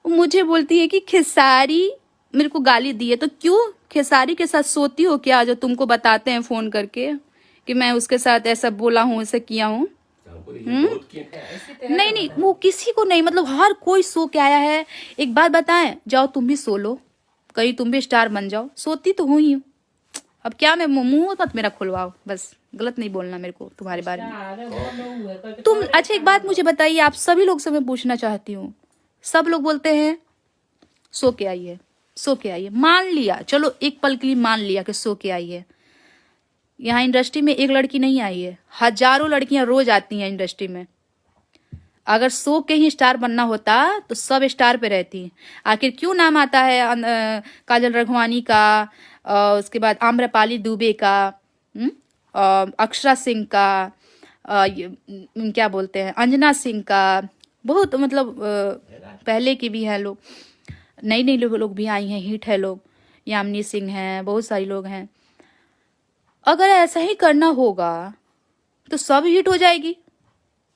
मुझे बोलती है कि खेसारी मेरे को गाली दी है, तो क्यों खेसारी के साथ सोती हो क्या, जो तुमको बताते हैं फोन करके कि मैं उसके साथ ऐसा बोला हूँ, ऐसा किया हूँ? नहीं नहीं, वो किसी को नहीं, मतलब हर कोई सो के आया है। एक बात बताएं, जाओ तुम भी सो लो, कहीं तुम भी स्टार बन जाओ। सोती तो हूँ ही हूँ। अब क्या, मैं मुंह मत मेरा खुलवाओ, बस गलत नहीं बोलना मेरे को तुम्हारे बारे में। तुम अच्छा एक बात मुझे बताइए, आप सभी लोग से मैं पूछना चाहती हूँ। सब लोग बोलते हैं सो के आई है, सो के आई है। मान लिया, चलो एक पल के लिए मान लिया कि सो के आई है। यहाँ इंडस्ट्री में एक लड़की नहीं आई है, हजारों लड़कियां रोज आती हैं इंडस्ट्री में। अगर सो के ही स्टार बनना होता तो सब स्टार पे रहती। आखिर क्यों नाम आता है काजल रघवानी का, उसके बाद आम्रपाली दुबे का, अक्षरा सिंह का, क्या बोलते हैं, अंजना सिंह का, बहुत मतलब पहले के भी हैं लोग, नई नई लोग भी आई हैं, हिट है लोग, यामिनी सिंह हैं, बहुत सारे लोग हैं। अगर ऐसा ही करना होगा तो सब हिट हो जाएगी।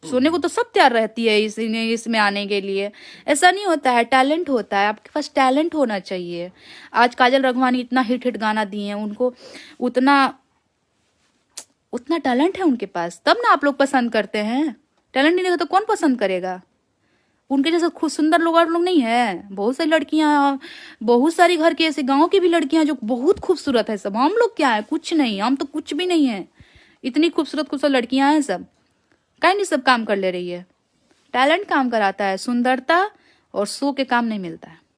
सोने को तो सब तैयार रहती है इसमें आने के लिए। ऐसा नहीं होता है, टैलेंट होता है, आपके पास टैलेंट होना चाहिए। आज काजल रघवानी इतना हिट हिट गाना दिए हैं, उनको उतना उतना टैलेंट है उनके पास, तब ना आप लोग पसंद करते हैं। टैलेंट नहीं रहेगा तो कौन पसंद करेगा? उनके जैसे खुद सुंदर लोग और लोग नहीं है, बहुत सारी लड़कियां, बहुत सारी घर के ऐसे गांव की भी लड़कियां जो बहुत खूबसूरत है सब। हम लोग क्या है, कुछ नहीं, हम तो कुछ भी नहीं है। इतनी खूबसूरत खूबसूरत लड़कियां हैं सब, कहीं नहीं सब काम कर ले रही है। टैलेंट काम कराता है, सुंदरता और शो के काम नहीं मिलता है।